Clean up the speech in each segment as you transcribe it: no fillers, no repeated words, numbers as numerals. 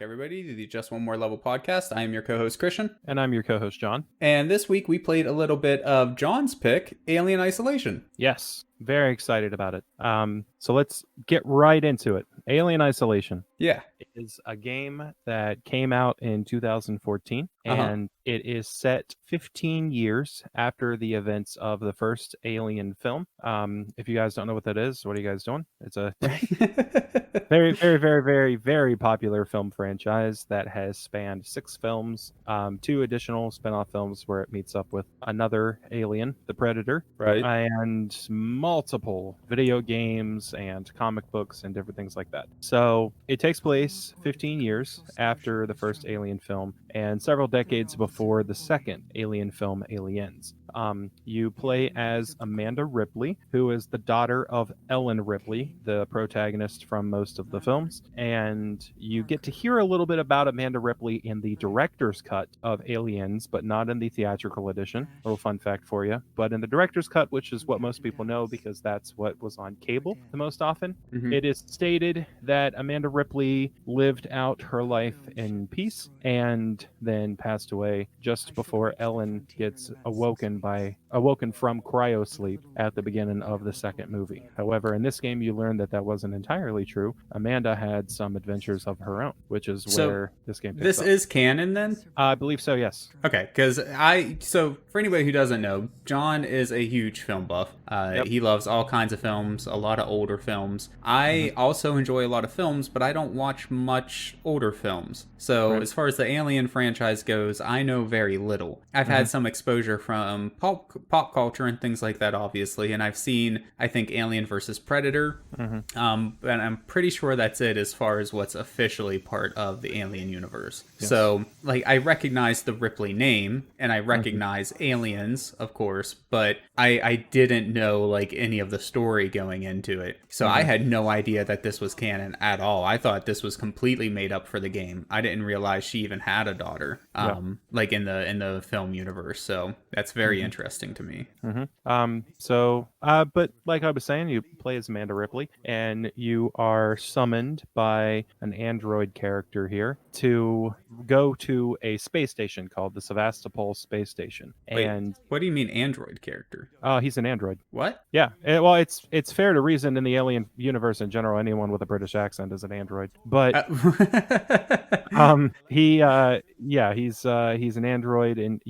back, everybody, to the Just One More Level podcast. I am your co-host, Christian. And I'm your co-host, John. And this week we played a little bit of John's pick, Alien Isolation. Yes, very excited about it. So let's get right into it. Alien Isolation. Yeah. It is a game that came out in 2014, and it is set 15 years after the events of the first Alien film. If you guys don't know what that is, what are you guys doing? It's a very, very, very, very, very popular film franchise that has spanned 6 films, 2 additional spin-off films where it meets up with another alien, the Predator, Right. and multiple video games and comic books and different things like that. So it takes place 15 years after the first Alien film and several decades before the second Alien film, Aliens. You play as Amanda Ripley, who is the daughter of Ellen Ripley, the protagonist from most of the films, and you get to hear a little bit about Amanda Ripley in the director's cut of Aliens, but not in the theatrical edition. A little fun fact for you. But in the director's cut, which is what most people know because that's what was on cable the most often, it is stated that Amanda Ripley lived out her life in peace and then passed away just before Ellen gets awoken from cryosleep at the beginning of the second movie. However, in this game, you learn that wasn't entirely true. Amanda had some adventures of her own, which is where this game picks up. This is canon then? I believe so, yes. Okay, because so for anybody who doesn't know, John is a huge film buff. He loves all kinds of films, a lot of older films. I also enjoy a lot of films, but I don't watch much older films. So as far as the Alien franchise goes, I know very little. I've had some exposure from pop culture and things like that, obviously, and I've seen, I think, Alien versus Predator, and I'm pretty sure that's it as far as what's officially part of the Alien universe. Yes. So, like, I recognize the Ripley name, and I recognize Aliens, of course, but I didn't know, like, any of the story going into it. So I had no idea that this was canon at all. I thought this was completely made up for the game. I didn't realize she even had a daughter, like in the film universe. So that's very interesting to me. But like I was saying, you play as Amanda Ripley, and you are summoned by an android character here to go to a space station called the Sevastopol Space Station. Wait, and what do you mean android character? He's an android. What? Yeah. Well, it's fair to reason in the Alien universe in general, anyone with a British accent is an android. But he's an android, and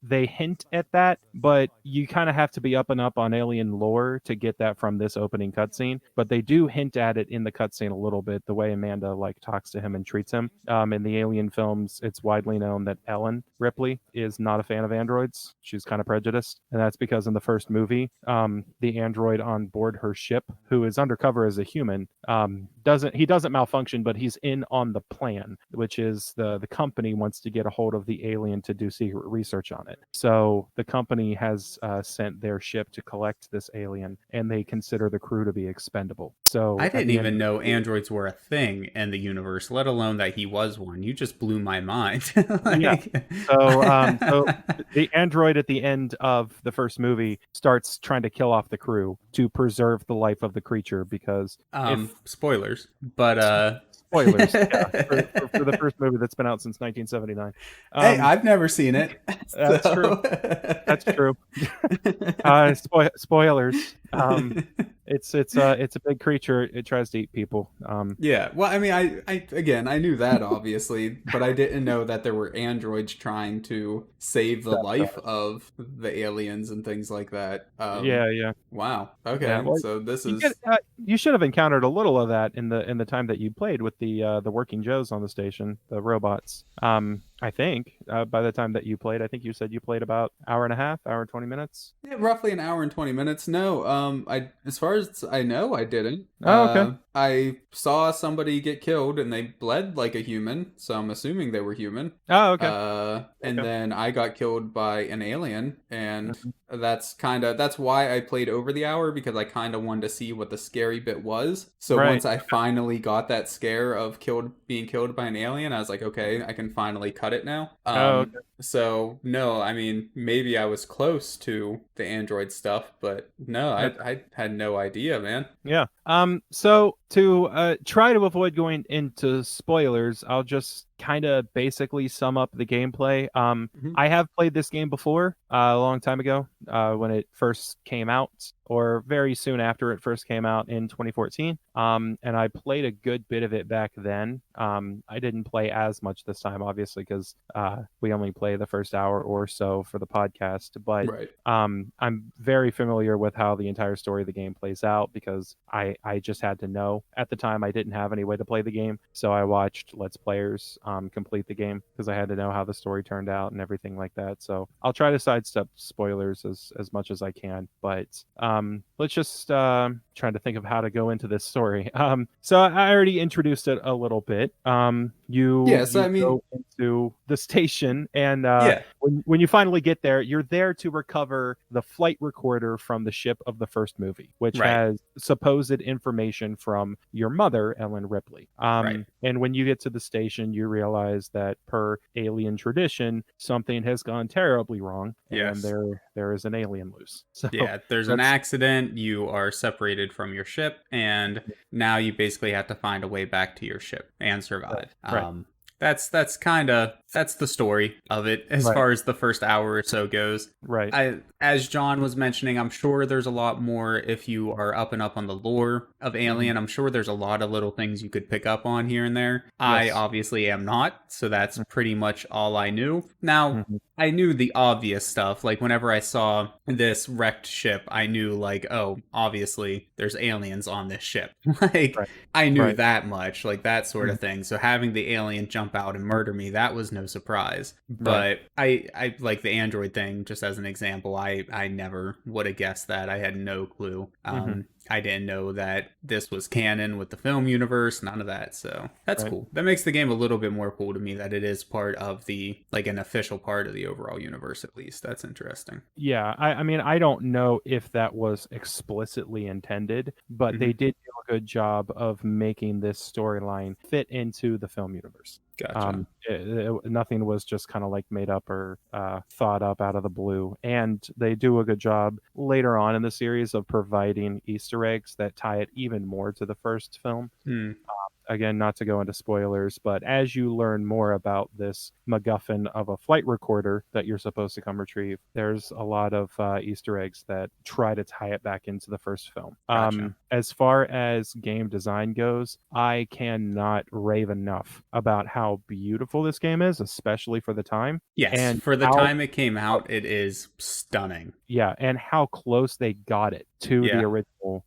they hint at that, but you kind of have to be up and up on alien lore to get that from this opening cutscene. But they do hint at it in the cutscene a little bit, the way Amanda talks to him and treats him. In the Alien films, it's widely known that Ellen Ripley is not a fan of androids. She's kind of prejudiced, and that's because in the first movie, the android on board her ship, who is undercover as a human, doesn't malfunction, but he's in on the plan, which is the company wants to get a hold of the alien to do secret research on it. So the company has sent their ship to collect this alien, and they consider the crew to be expendable. So I didn't even know androids were a thing in the universe, let alone that he was one. You just blew my mind. Yeah. So the android at the end of the first movie starts trying to kill off the crew to preserve the life of the creature because spoilers, but spoilers for the first movie that's been out since 1979. Hey, I've never seen it. That's true. That's true. Spoilers. It's a big creature. It tries to eat people. Yeah. Well, I mean, I knew that obviously, but I didn't know that there were androids trying to save the life of the aliens and things like that. Yeah. Wow. Okay. Yeah, well, so this is. You should have encountered a little of that in the time that you played with the working Joes on the station, the robots. I think by the time that you played, I think you said you played about hour and 20 minutes. Yeah, roughly an hour and 20 minutes. No, as far as I know, I didn't. Oh, okay. I saw somebody get killed and they bled like a human, so I'm assuming they were human. Oh, okay. And then I got killed by an alien, and that's why I played over the hour, because I kind of wanted to see what the scary bit was. So once I finally got that scare of being killed by an alien, I was like, okay, I can finally cut cut it now. Oh, okay. So no, I mean maybe I was close to the Android stuff, but no, I had no idea, man. Yeah. So to try to avoid going into spoilers, I'll just kind of basically sum up the gameplay. Mhm. I have played this game before, a long time ago, when it first came out, or very soon after it first came out in 2014. And I played a good bit of it back then. I didn't play as much this time, obviously, because we only play the first hour or so for the podcast. But Right. I'm very familiar with how the entire story of the game plays out because I just had to know. At the time, I didn't have any way to play the game, so I watched Let's Players complete the game because I had to know how the story turned out and everything like that. So I'll try to sidestep spoilers as much as I can, but let's just trying to think of how to go into this story. So I already introduced it a little bit. Yes, You I mean, go into the station, and yeah, when you finally get there, you're there to recover the flight recorder from the ship of the first movie, which right, has supposed information from your mother, Ellen Ripley. right. And when you get to the station, you realize that per alien tradition, something has gone terribly wrong, and Yes. there is an alien loose. So Yeah, there's an that's accident, you are separated from your ship, and now you basically have to find a way back to your ship and survive. right, That's the story of it as right, far as the first hour or so goes. right. As John was mentioning, I'm sure there's a lot more if you are up on the lore of Mhm. Alien. I'm sure there's a lot of little things you could pick up on here and there. I Yes. obviously am not, so that's pretty much all I knew. Now, Mhm. I knew the obvious stuff. Like whenever I saw this wrecked ship, I knew like, oh, obviously there's aliens on this ship. Like Right, I knew right. that much, like that sort Mhm. of thing. So having the alien jump out and murder me, that was no surprise. Right. But I like the Android thing, just as an example. I never would have guessed that. I had no clue. Mhm. I didn't know that this was canon with the film universe, none of that. So that's Right. cool. That makes the game a little bit more cool to me that it is part of the, like an official part of the overall universe, at least. That's interesting. Yeah, I mean, I don't know if that was explicitly intended, but they Hmm. did do a good job of making this storyline fit into the film universe. Gotcha. Nothing was just kind of like made up or thought up out of the blue. And they do a good job later on in the series of providing Easter eggs that tie it even more to the first film. Hmm. Again, not to go into spoilers, but as you learn more about this MacGuffin of a flight recorder that you're supposed to come retrieve, there's a lot of Easter eggs that try to tie it back into the first film. Gotcha. As far as game design goes, I cannot rave enough about how beautiful this game is, especially for the time, Yes, and for the how time it came out, it is stunning. yeah, and how close they got it to the Yeah. original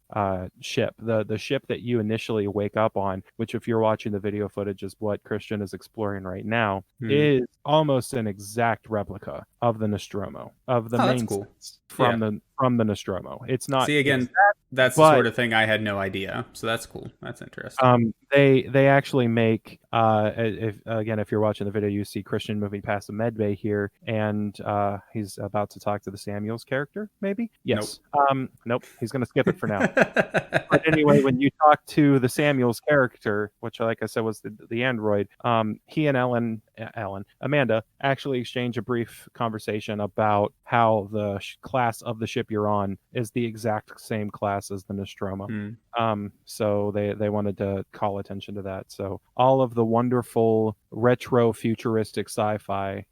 ship. The ship that you initially wake up on, which if you're watching the video footage is what Christian is exploring right now, Hmm. is almost an exact replica of the Nostromo, of the Oh, that's main cool. sets Yeah. from the Nostromo. It's not See, again, exact, that's the but sort of thing I had no idea. So that's cool. That's interesting. they actually make if you're watching the video, you see Christian moving past the med bay here, and he's about to talk to the Samuels character. Maybe Nope. yes. Nope. He's gonna skip it for now. But anyway, when you talk to the Samuels character, which, like I said, was the android, he and Amanda actually exchange a brief conversation about how the class of the ship you're on is the exact same class as the Nostromo. Hmm. So they wanted to call attention to that. So all of the wonderful retro futuristic sci-fi,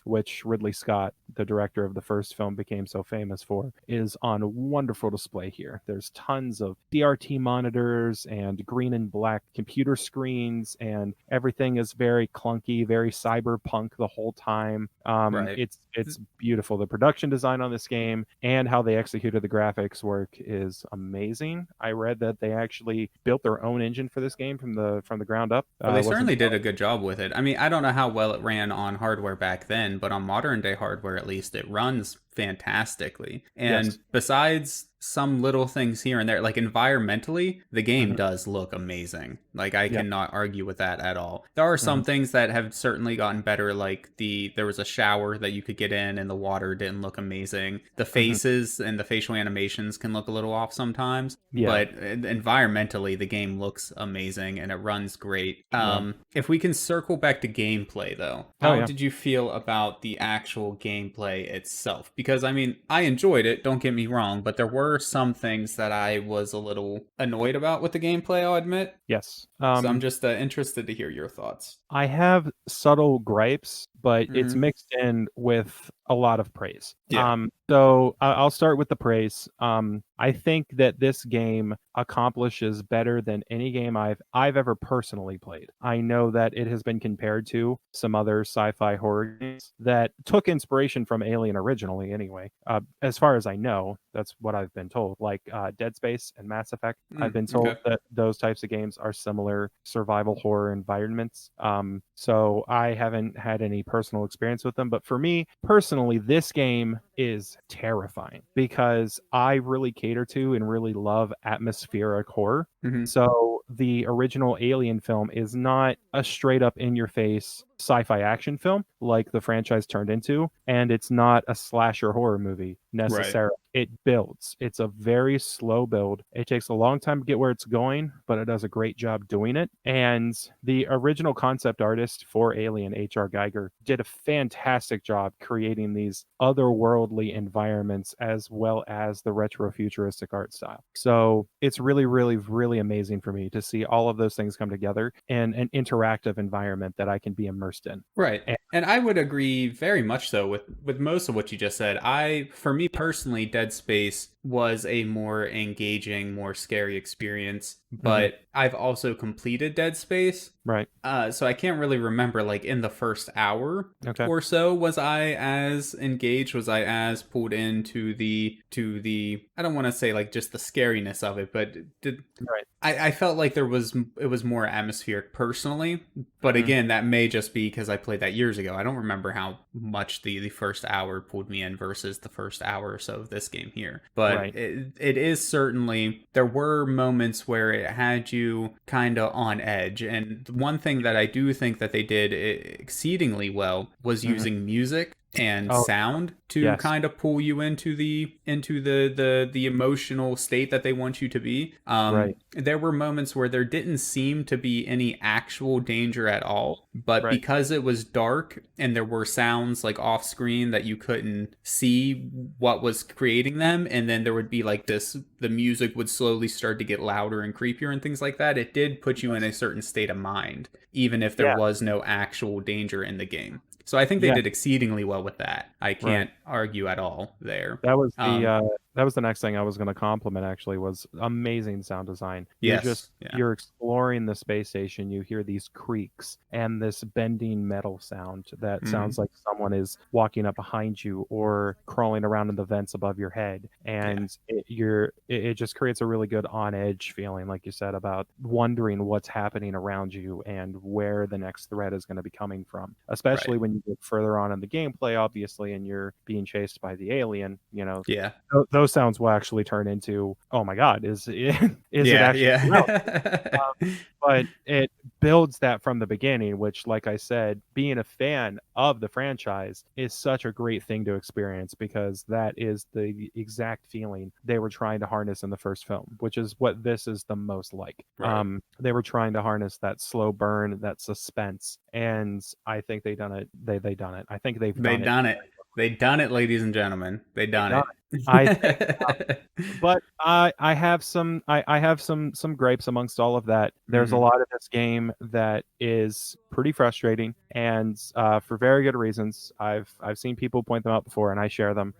which Ridley Scott, the director of the first film, became so famous for, is on wonderful display here. There's tons of CRT monitors and green and black computer screens, and everything is very clunky, very cyberpunk the whole time. Right. It's beautiful. The production design on this game and how they executed the graphics work is amazing. I read that they actually built their own engine for this game from the ground up. Well, they It wasn't certainly did a good job with it. I mean, I don't know how well it ran on hardware back then, but on modern day hardware, at least, it runs fantastically. And Yes. besides some little things here and there, like environmentally, the game Hmm. does look amazing. Like I Yeah. cannot argue with that at all. There are Hmm. some things that have certainly gotten better, like there was a shower that you could get in and the water didn't look amazing. The Hmm. faces and the facial animations can look a little off sometimes, Yeah. but environmentally the game looks amazing and it runs great. Yeah. If we can circle back to gameplay though, Oh how yeah. did you feel about the actual gameplay itself? Because I mean, I enjoyed it, don't get me wrong, but there were some things that I was a little annoyed about with the gameplay, I'll admit. Yes. So I'm just interested to hear your thoughts. I have subtle gripes, but it's Mm-hmm. mixed in with a lot of praise. Yeah. So I'll start with the praise. I think that this game accomplishes better than any game I've ever personally played. I know that it has been compared to some other sci-fi horror games that took inspiration from Alien originally, anyway. As far as I know, that's what I've been told. Like Dead Space and Mass Effect, I've been told Okay. that those types of games are similar survival horror environments. So I haven't had any personal experience with them, but for me personally, this game is terrifying because I really cater to and really love atmospheric horror. Mm-hmm. So the original Alien film is not a straight up in your face sci-fi action film like the franchise turned into, and it's not a slasher horror movie Right. necessarily. It builds. It's a very slow build. It takes a long time to get where it's going, but it does a great job doing it. And the original concept artist for Alien, H.R. Geiger, did a fantastic job creating these otherworldly environments as well as the retro futuristic art style. So it's really, really, really amazing for me to see all of those things come together in an interactive environment that I can be immersed in. Right. And And I would agree very much so with most of what you just said. For me personally, Dead Space was a more engaging, more scary experience, mhm, but I've also completed Dead Space. right. So I can't really remember, like in the first hour Okay. or so, was I as engaged? Was I as pulled into the I don't want to say like just the scariness of it, but Right. I felt like it was more atmospheric personally, but Hmm. again, that may just be because I played that years ago. I don't remember how much the first hour pulled me in versus the first hour or so of this game here. But Right. it is certainly, there were moments where it had you kind of on edge. And one thing that I do think that they did exceedingly well was Hmm. using music and Oh, sound to yes. kind of pull you into the emotional state that they want you to be. Right. There were moments where there didn't seem to be any actual danger at all, but Right. because it was dark and there were sounds like off screen that you couldn't see what was creating them, and then there would be like this, the music would slowly start to get louder and creepier and things like that. It did put you in Yes. a certain state of mind, even if there Yeah. was no actual danger in the game. So I think they Yeah. did exceedingly well with that. I Right. can't argue at all there. That was the Um, that was the next thing I was going to compliment actually was amazing sound design. yes, yeah, You're exploring the space station, you hear these creaks and this bending metal sound that hmm sounds like someone is walking up behind you or crawling around in the vents above your head. yeah, And it just creates a really good on edge feeling like you said about wondering what's happening around you and where the next threat is going to be coming from. right, Especially when you get further on in the gameplay obviously and you're being chased by the alien, yeah, those sounds will actually turn into, oh my god, is is it yeah, actually real? yeah, But it builds that from the beginning, which, like I said, being a fan of the franchise is such a great thing to experience because that is the exact feeling they were trying to harness in the first film, which is what this is the most like. right. They were trying to harness that slow burn, that suspense, and I think they done it. They done it. I think they've They done it. done it. They done it, ladies and gentlemen. They They done done it. it. I think but I have I have some gripes amongst all of that. There's a hmm lot of this game that is pretty frustrating, and for very good reasons. I've seen people point them out before, and I share them.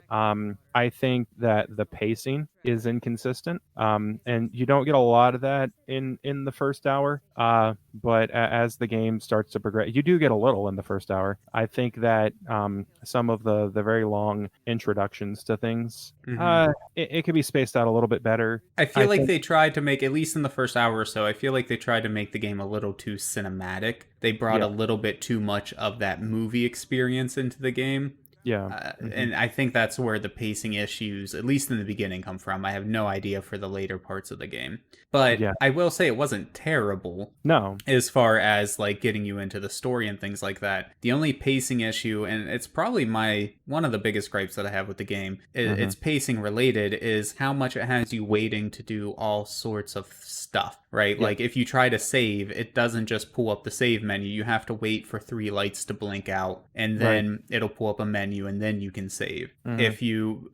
I think that the pacing is inconsistent, and you don't get a lot of that in the first hour. But as the game starts to progress, you do get a little in the first hour. I think that some of the very long introductions to things, hmm it could be spaced out a little bit better. I feel I like think, they tried to make, at least in the first hour or so, I feel like they tried to make the game a little too cinematic. They brought yeah, a little bit too much of that movie experience into the game. Yeah. Hmm. And I think that's where the pacing issues, at least in the beginning, come from. I have no idea for the later parts of the game. But Yeah. I will say it wasn't terrible No. as far as like getting you into the story and things like that. The only pacing issue, and it's probably my one of the biggest gripes that I have with the game, Hmm. it's pacing related, is how much it has you waiting to do all sorts of stuff, right? Yeah. Like if you try to save, it doesn't just pull up the save menu. You have to wait for three lights to blink out, and Right. then it'll pull up a menu, and then you can save. Hmm. If you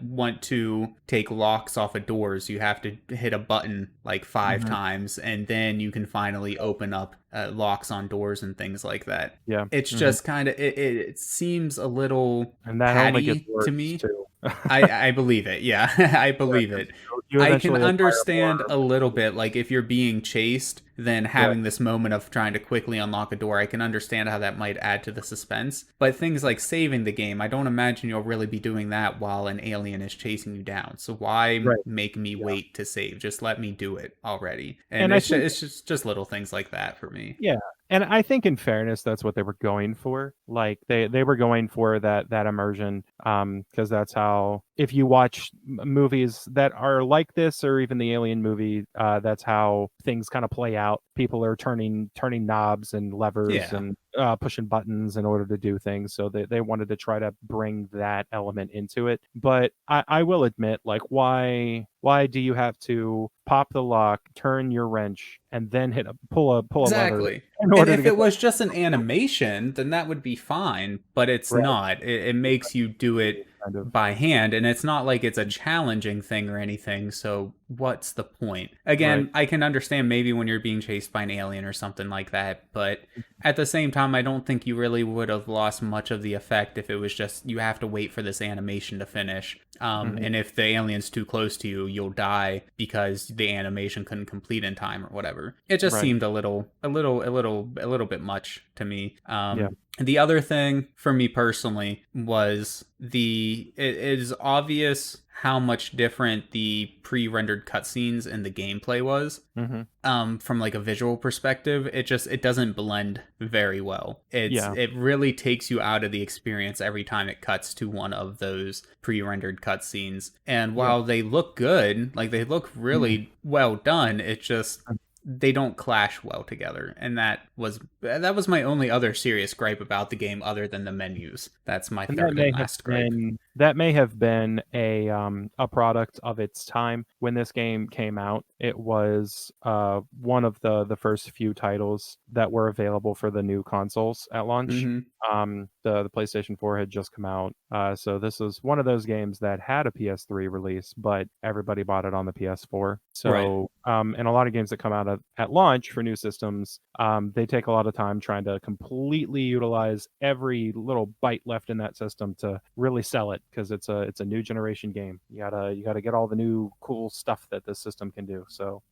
want to take locks off of doors, you have to hit a button like five Hmm. times, and then you can finally open up locks on doors and things like that. Yeah. It's Hmm. just kind of it seems a little And that only gets patty to worse me. too. I believe it. Yeah, I Yeah, believe 'cause it. you I can eventually acquire more. understand a little bit, like if you're being chased, then Right. having this moment of trying to quickly unlock a door, I can understand how that might add to the suspense. But things like saving the game, I don't imagine you'll really be doing that while an alien is chasing you down. So why Right. make me Yeah. wait to save? Just let me do it already. And And I think, it's just little things like that for me. yeah, and I think in fairness, that's what they were going for. Like they were going for that immersion, because that's how, if you watch movies that are like this, or even the Alien movie, that's how things kind of play out. People are turning knobs and levers Yeah, and pushing buttons in order to do things. So they wanted to try to bring that element into it. But I will admit, like, why do you have to pop the lock, turn your wrench, and then pull a lever exactly. in And order to if get it was just an animation, then that would be fine, but it's right? not. It makes you do it Kind of. by hand, and it's not like it's a challenging thing or anything, so what's the point? Right. Again, I can understand maybe when you're being chased by an alien or something like that, but at the same time, I don't think you really would have lost much of the effect if it was just you have to wait for this animation to finish. Mhm. And if the alien's too close to you, you'll die because the animation couldn't complete in time or whatever. It just Right. seemed a little bit much to me. Yeah. The other thing for me personally was it is obvious how much different the pre-rendered cutscenes in the gameplay was. Mhm. From like a visual perspective, it doesn't blend very well. Yeah. It really takes you out of the experience every time it cuts to one of those pre-rendered cutscenes. And Yeah. while they look good, like they look Mhm. really well done, it just they don't clash well together. And that was my only other serious gripe about the game other than the menus. That's my And third and last gripe. that may have been a product of its time. When this game came out, it was one of the first few titles that were available for the new consoles at launch. Mhm. The PlayStation 4 had just come out, so this was one of those games that had a PS3 release, but everybody bought it on the PS4. Right. So, and a lot of games that come out at launch for new systems, they take a lot of time trying to completely utilize every little byte left in that system to really sell it, because it's a new generation game. You gotta get all the new cool stuff that this system can do. So,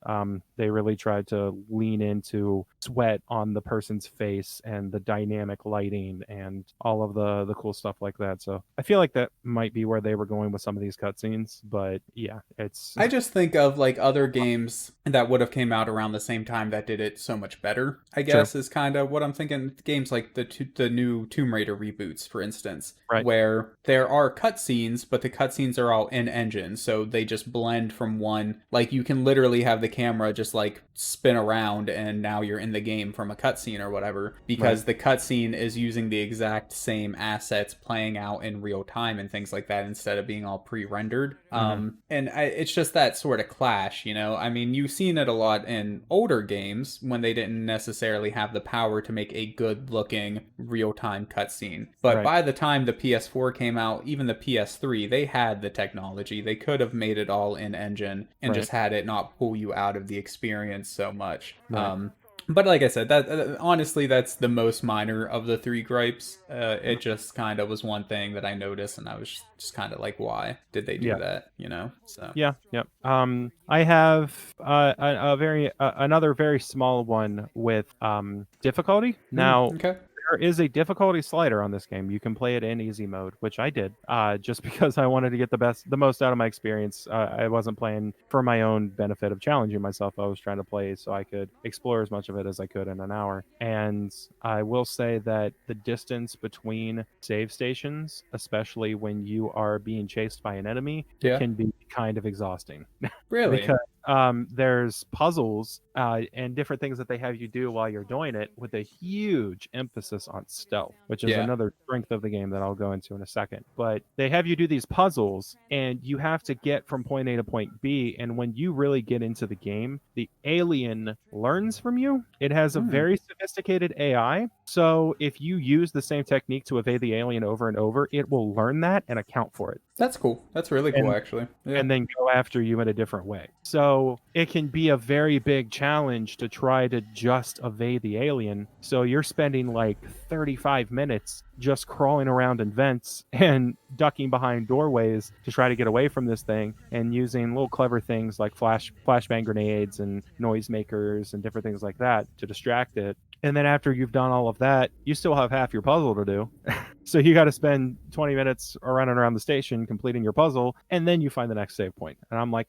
they really tried to lean into sweat on the person's face and the dynamic lighting and all of the cool stuff like that. So I feel like that might be where they were going with some of these cutscenes. But yeah, it's I just think of like other games that would have came out around the same time that did it so much better. I true. guess is kind of what I'm thinking. Games like the new Tomb Raider reboots, for instance, Right. where there are cutscenes, but the cutscenes are all in engine, so they just blend from one. Like you can literally have the camera just like spin around, and now you're in the game from a cutscene or whatever, Right. because the cutscene is using the exact same assets playing out in real time and things like that instead of being all pre-rendered. Hmm. It's just that sort of clash, you know. I mean, you've seen it a lot in older games when they didn't necessarily have the power to make a good-looking real-time cutscene. But Right. by the time the PS4 came out, even the PS3, they had the technology. They could have made it all in engine and Right. just had it not pull you out of the experience so much. Right. But like I said, that honestly, that's the most minor of the three gripes. It just kind of was one thing that I noticed, and I was just kind of like, why did they do Yeah. that? You know? So Yeah. Yep. I have a very another very small one with difficulty. Now, okay. there is a difficulty slider on this game. You can play it in easy mode, which I did, just because I wanted to get the most out of my experience. I wasn't playing for my own benefit of challenging myself. I was trying to play so I could explore as much of it as I could in an hour. And I will say that the distance between save stations, especially when you are being chased by an enemy, Yeah. can be kind of exhausting. Really? Because there's puzzles and different things that they have you do while you're doing it, with a huge emphasis on stealth, which is Yeah. another strength of the game that I'll go into in a second. But they have you do these puzzles, and you have to get from point A to point B. And when you really get into the game, the alien learns from you. It has a very sophisticated AI. So if you use the same technique to evade the alien over and over, it will learn that and account for it. That's cool. That's really cool, actually. Yeah. And then go after you in a different way. So it can be a very big challenge to try to just evade the alien. So you're spending like 35 minutes just crawling around in vents and ducking behind doorways to try to get away from this thing, and using little clever things like flashbang grenades and noisemakers and different things like that to distract it. And then after you've done all of that, you still have half your puzzle to do. So you got to spend 20 minutes running around the station completing your puzzle, and then you find the next save point. And I'm like,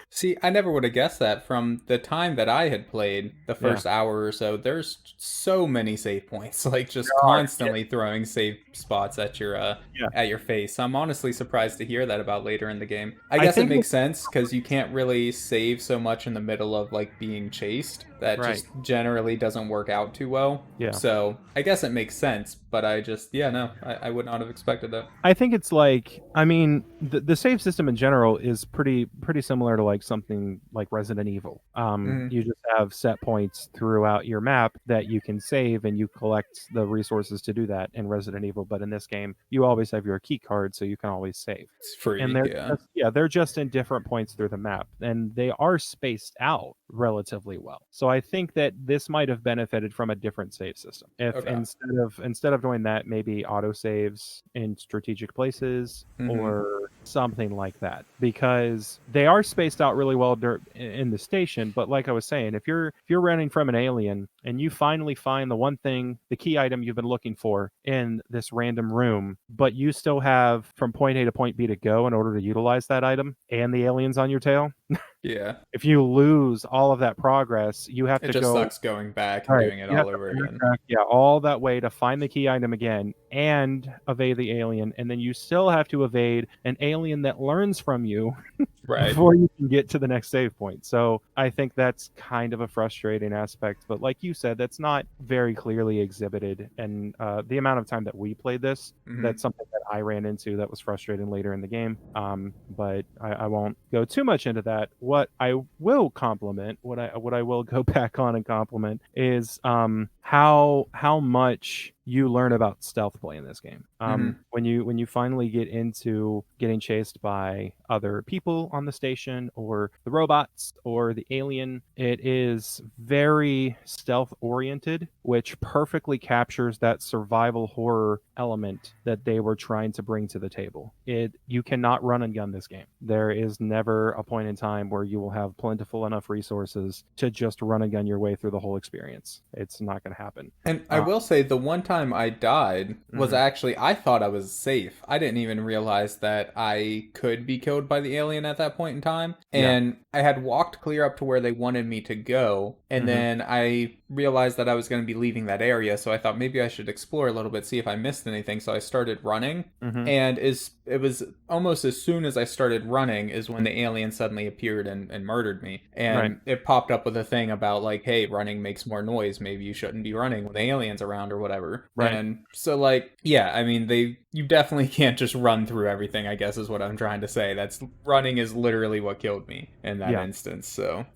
See, I never would have guessed that from the time that I had played the first hour or so. There's so many save points, like just constantly throwing save spots at your face. I'm honestly surprised to hear that about later in the game. I guess it makes sense because you can't really save so much in the middle of like being chased. That just generally doesn't work out too well. Yeah. So I guess it makes sense, but I just I would not have expected that. I think it's like, I mean, the save system in general is pretty similar to like something like Resident Evil. You just have set points throughout your map that you can save, and you collect the resources to do that in Resident Evil. But in this game, you always have your key card, so you can always save. It's free. And they're just in different points through the map, and they are spaced out relatively well. So I think that this might have benefited from a different save system. If instead of doing that, maybe auto saves in strategic places or something like that, because they are spaced out really well in the station. But like I was saying, if you're running from an alien and you finally find the key item you've been looking for in this random room, but you still have from point A to point B to go in order to utilize that item, and the alien's on your tail. Yeah. If you lose all of that progress, you have to go. It just sucks going back and doing it all over again. Yeah, all that way to find the key item again and evade the alien, and then you still have to evade an alien that learns from you before you can get to the next save point. So I think that's kind of a frustrating aspect, but like you said, that's not very clearly exhibited. And the amount of time that we played this, that's something that I ran into that was frustrating later in the game. But I won't go too much into that. What I will compliment, what I will go back on and compliment is how much you learn about stealth play in this game. When you finally get into getting chased by other people on the station, or the robots, or the alien, it is very stealth oriented, which perfectly captures that survival horror element that they were trying to bring to the table. You cannot run and gun this game. There is never a point in time where you will have plentiful enough resources to just run and gun your way through the whole experience. It's not going to happen. And I will say, the one time I died was actually, I thought I was safe. I didn't even realize that I could be killed by the alien at that point in time. And I had walked clear up to where they wanted me to go. And then I realized that I was going to be leaving that area. So I thought maybe I should explore a little bit, see if I missed anything. So I started running. And it was almost as soon as I started running is when the alien suddenly appeared and murdered me. And it popped up with a thing about like, hey, running makes more noise. Maybe you shouldn't be running when the alien's around or whatever. And so like, yeah, I mean, you definitely can't just run through everything, I guess is what I'm trying to say. Running is literally what killed me in that instance. So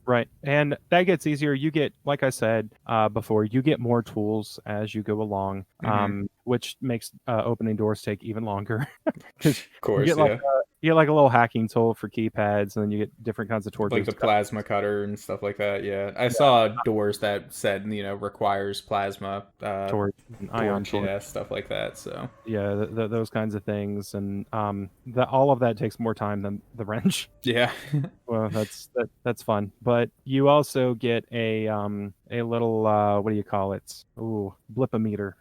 and that gets easier. You get, like I said before, you get more tools as you go along, which makes opening doors take even longer. Of course, you get like a little hacking tool for keypads, and then you get different kinds of torches, like the plasma cutter and stuff like that. I saw doors that said requires plasma torch, ion torch, stuff like that. So those kinds of things, and all of that takes more time than the wrench. Yeah. Well, that's fun, but you also get a a little what do you call it? Ooh, blipometer.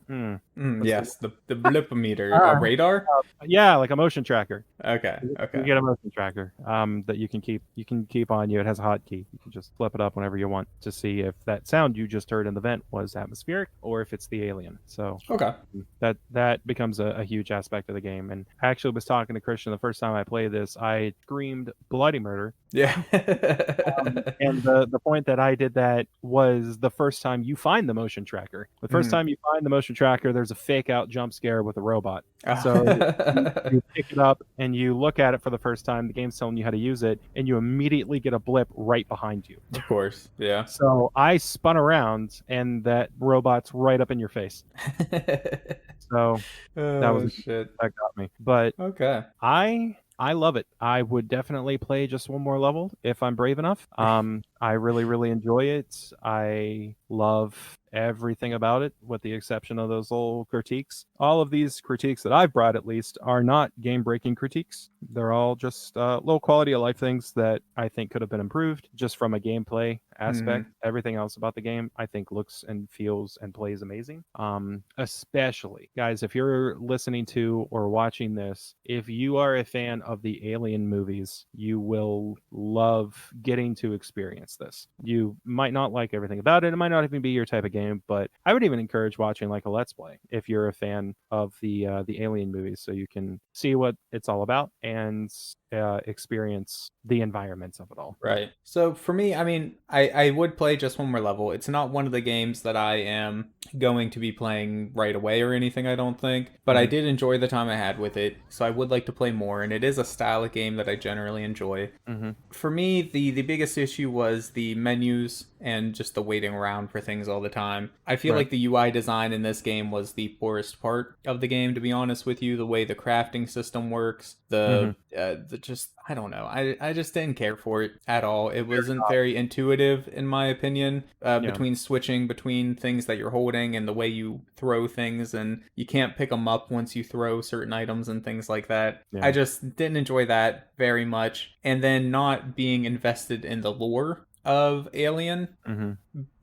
Yes, the blipometer, a radar. Yeah, like a motion tracker. Okay, You okay. get a motion tracker that you can keep on you. It has a hotkey. You can just flip it up whenever you want to see if that sound you just heard in the vent was atmospheric or if it's the alien. So Okay. that becomes a huge aspect of the game. And I actually was talking to Christian the first time I played this. I screamed bloody murder. Yeah. And the point that I did that was the first time you find the motion tracker. The first time you find the motion tracker, there's a fake out jump scare with a robot. So you pick it up and you look at it for the first time. The game's telling you how to use it, and you immediately get a blip right behind you. Of course, yeah. So I spun around, and that robot's right up in your face. So that was shit. that got me. But Okay. I love it. I would definitely play just one more level if I'm brave enough. I really, really enjoy it. I love everything about it, with the exception of those little critiques. All of these critiques that I've brought, at least, are not game-breaking critiques. They're all just low quality of life things that I think could have been improved just from a gameplay aspect. Everything else about the game, I think, looks and feels and plays amazing. Especially, guys, if you're listening to or watching this, if you are a fan of the Alien movies, you will love getting to experience this. You might not like everything about it. It might not even be your type of game, but I would even encourage watching like a Let's Play if you're a fan of the Alien movies, so you can see what it's all about and experience the environments of it all. Right. So for me, I mean, I would play just one more level. It's not one of the games that I am going to be playing right away or anything, I don't think. But I did enjoy the time I had with it, so I would like to play more. And it is a style of game that I generally enjoy. For me, the biggest issue was the menus and just the waiting around for things all the time. I feel like the UI design in this game was the poorest part of the game, to be honest with you. The way the crafting system works, the just, I don't know. I just didn't care for it at all. It wasn't very intuitive, in my opinion, between switching between things that you're holding and the way you throw things, and you can't pick them up once you throw certain items and things like that. I just didn't enjoy that very much. And then not being invested in the lore of Alien.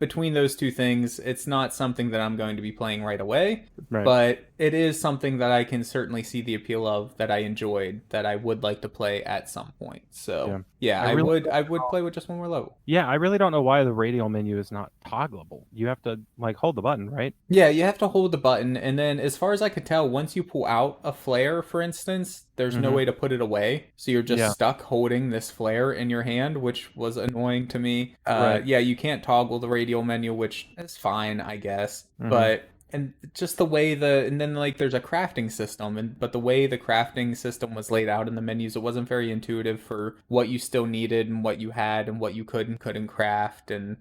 Between those two things, it's not something that I'm going to be playing right away, but it is something that I can certainly see the appeal of, that I enjoyed, that I would like to play at some point. So I would play with just one more level. Yeah, I really don't know why the radial menu is not toggleable. You have to like hold the button, right? Yeah, you have to hold the button, and then as far as I could tell, once you pull out a flare, for instance, there's no way to put it away, so you're just stuck holding this flare in your hand, which was annoying to me. Yeah, you can't toggle the radial menu, which is fine, I guess, but and just the way and then like there's a crafting system, but the way the crafting system was laid out in the menus, it wasn't very intuitive for what you still needed and what you had and what you could and couldn't craft. And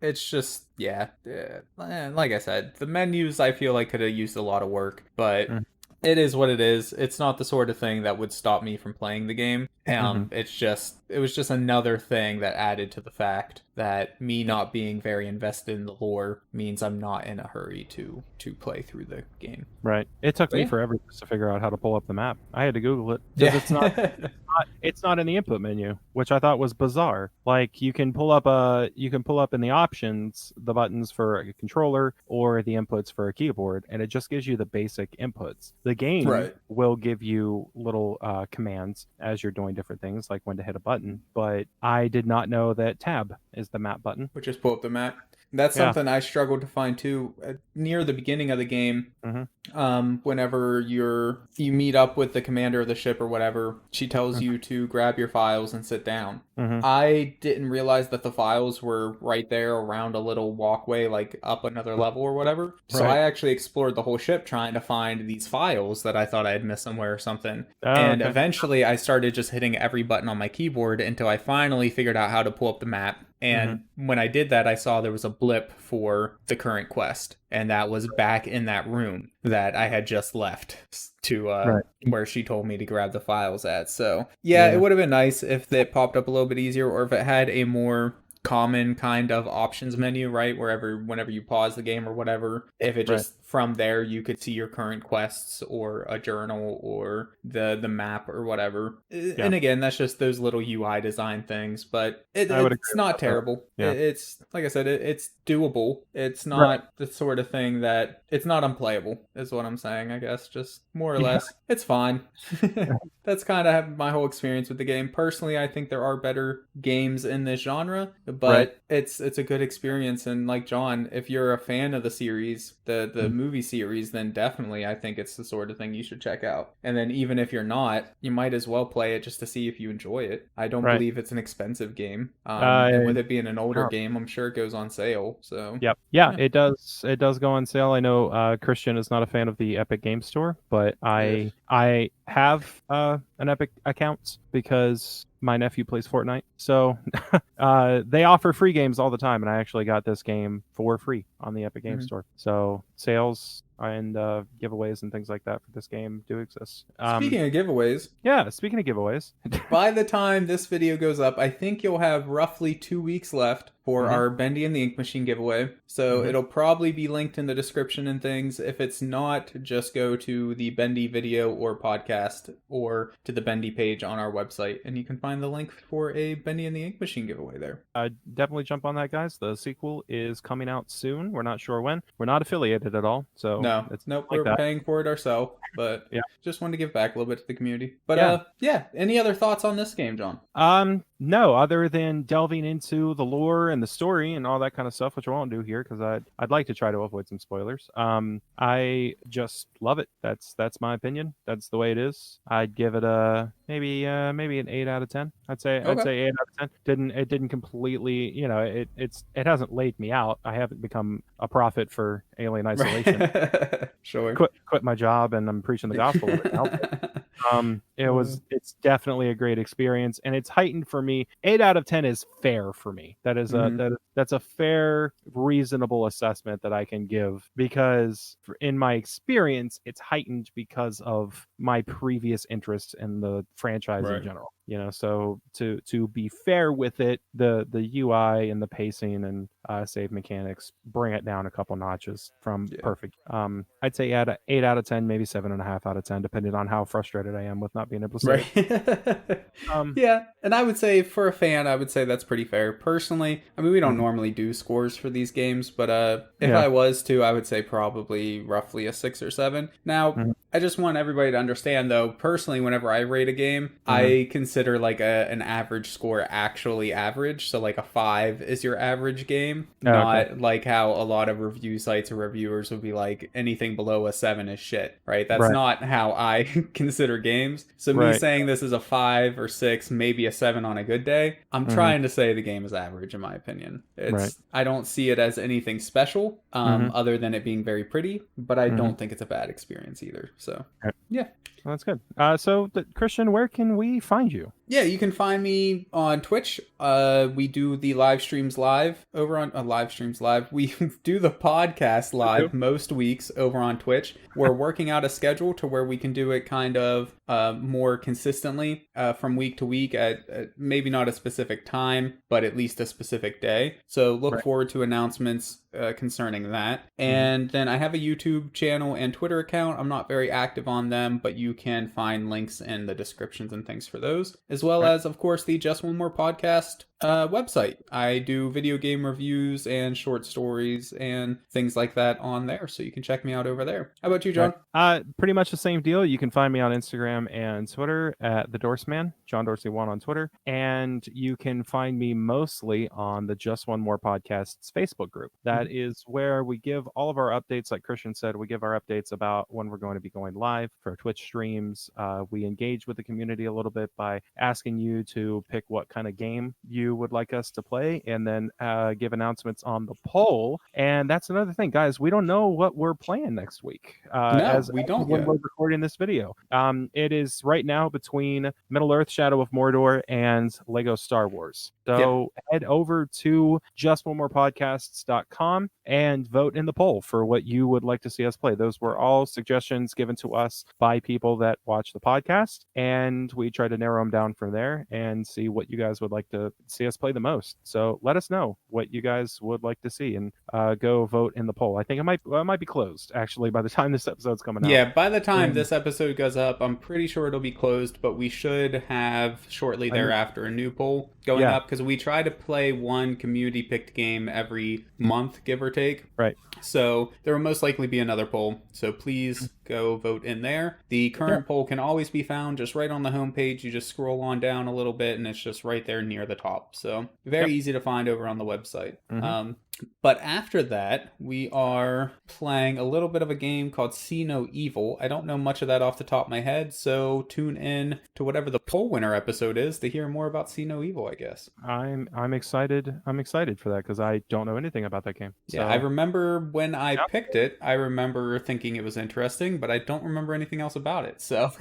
it's just, like I said, the menus I feel like could have used a lot of work, but it is what it is. It's not the sort of thing that would stop me from playing the game. It was just another thing that added to the fact that me not being very invested in the lore means I'm not in a hurry to play through the game. Right. It took me forever just to figure out how to pull up the map. I had to Google it because it's not in the input menu, which I thought was bizarre. Like you can pull up in the options the buttons for a controller or the inputs for a keyboard, and it just gives you the basic inputs. The game will give you little commands as you're doing different things, like when to hit a button, but I did not know that tab is the map button. Which is pull up the map. That's something I struggled to find too. Near the beginning of the game, whenever you meet up with the commander of the ship or whatever, she tells you to grab your files and sit down. I didn't realize that the files were right there around a little walkway, like up another level or whatever. So I actually explored the whole ship trying to find these files that I thought I had missed somewhere or something. Eventually I started just hitting every button on my keyboard until I finally figured out how to pull up the map. And when I did that, I saw there was a blip for the current quest, and that was back in that room that I had just left to where she told me to grab the files at. So it would have been nice if it popped up a little bit easier, or if it had a more common kind of options menu, right? Whenever you pause the game or whatever, if it just from there you could see your current quests or a journal or the map or whatever. Yeah. And again, that's just those little UI design things, but I would agree it's with not that, though. terrible. Yeah. It's like I said, it's doable. It's Right. not the sort of thing that it's not unplayable, is what I'm saying, I guess. Just more or Yeah. less. It's fine. That's kind of my whole experience with the game. Personally, I think there are better games in this genre, but Right. it's a good experience. And like John, if you're a fan of the series, the movie series, then definitely I think it's the sort of thing you should check out. And then even if you're not, you might as well play it just to see if you enjoy it. I don't Right. believe it's an expensive game, and with it being an older No. game, I'm sure it goes on sale. So Yep. Yeah, it does. It does go on sale. I know Christian is not a fan of the Epic Game Store, but Ugh. I have an Epic account because my nephew plays Fortnite. So they offer free games all the time, and I actually got this game for free on the Epic Game Store. So sales and giveaways and things like that for this game do exist. Speaking of giveaways, Yeah, speaking of giveaways, by the time this video goes up, I think you'll have roughly 2 weeks left for our Bendy and the Ink Machine giveaway. So it'll probably be linked in the description and things. If it's not, just go to the Bendy video or podcast or to the Bendy page on our website, and you can find the link for a Bendy and the Ink Machine giveaway there. definitely jump on that, guys. The sequel is coming out soon. We're not sure when. We're not affiliated at all, so Nope, like we're that. paying for it ourselves, but Yeah. just wanted to give back a little bit to the community. But yeah, any other thoughts on this game, John? No, other than delving into the lore and the story and all that kind of stuff, which I won't do here because I'd like to try to avoid some spoilers. I just love it. That's my opinion. That's the way it is. I'd give it a maybe an 8 out of 10. I'd say 8 out of 10. It didn't completely, it hasn't laid me out. I haven't become a prophet for Alien Isolation. Sure. Quit my job and I'm preaching the gospel right now. It's definitely a great experience, and it's heightened for me. 8 out of 10 is fair for me. That's a fair, reasonable assessment that I can give because in my experience, it's heightened because of my previous interest in the franchise in general. So to be fair with it, the UI and the pacing and save mechanics bring it down a couple notches from perfect. I'd say 8 out of 10, maybe 7.5 out of 10, depending on how frustrated I am with not being able to say it. Yeah, and I would say for a fan, I would say that's pretty fair. Personally, I mean, we don't normally do scores for these games, but if I was to, I would say probably roughly a 6 or 7. Now, I just want everybody to understand, though, personally, whenever I rate a game, I consider like an average score actually average. So like a 5 is your average game, not like how a lot of review sites or reviewers would be like anything below a 7 is shit, right? That's not how I consider games. So me saying this is a 5 or 6, maybe a 7 on a good day, I'm trying to say the game is average in my opinion. I don't see it as anything special, other than it being very pretty, but I don't think it's a bad experience either. So yeah. Well, that's good. So Christian, where can we find you? Yeah, you can find me on Twitch. We do the live streams live over on live streams live. We do the podcast live most weeks over on Twitch. We're working out a schedule to where we can do it kind of more consistently from week to week at maybe not a specific time, but at least a specific day. So look forward to announcements concerning that. And then I have a YouTube channel and Twitter account. I'm not very active on them, but you can find links in the descriptions and things for those, as well as, of course, the Just One More podcast website. I do video game reviews and short stories and things like that on there, so you can check me out over there. How about you, John? Pretty much the same deal. You can find me on Instagram and Twitter at the Dorseman, John Dorsey 1 on Twitter, and you can find me mostly on the Just One More Podcast's Facebook group. That is where we give all of our updates. Like Christian said, we give our updates about when we're going to be going live for Twitch streams. We engage with the community a little bit by asking you to pick what kind of game you would like us to play, and then give announcements on the poll. And that's another thing, guys. We don't know what we're playing next week. We don't when yet. we're recording this video. It is right now between Middle Earth: Shadow of Mordor and Lego Star Wars. So head over to justonemorepodcasts.com and vote in the poll for what you would like to see us play. Those were all suggestions given to us by people that watch the podcast, and we try to narrow them down from there and see what you guys would like to see us play the most. So let us know what you guys would like to see, and go vote in the poll. I think it might be closed actually by the time this episode's coming out. Yeah, by the time this episode goes up, I'm pretty sure it'll be closed, but we should have shortly thereafter a new poll going up, because we try to play one community picked game every month, give or take. Right. So there will most likely be another poll. So please go vote in there. The current poll can always be found just right on the homepage. You just scroll on down a little bit and it's just right there near the top. So very easy to find over on the website. But after that, we are playing a little bit of a game called See No Evil. I don't know much of that off the top of my head, so tune in to whatever the poll winner episode is to hear more about See No Evil, I guess. I'm excited. I'm excited for that because I don't know anything about that game. So. Yeah, I remember when I picked it, I remember thinking it was interesting, but I don't remember anything else about it. So,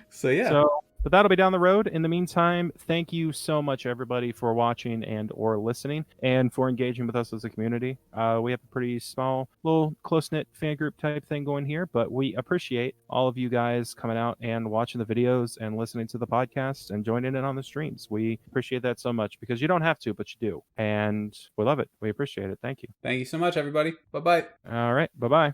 so yeah. But that'll be down the road. In the meantime, thank you so much, everybody, for watching and or listening and for engaging with us as a community. We have a pretty small, little close-knit fan group type thing going here, but we appreciate all of you guys coming out and watching the videos and listening to the podcast and joining in on the streams. We appreciate that so much because you don't have to, but you do. And we love it. We appreciate it. Thank you. Thank you so much, everybody. Bye-bye. All right. Bye-bye.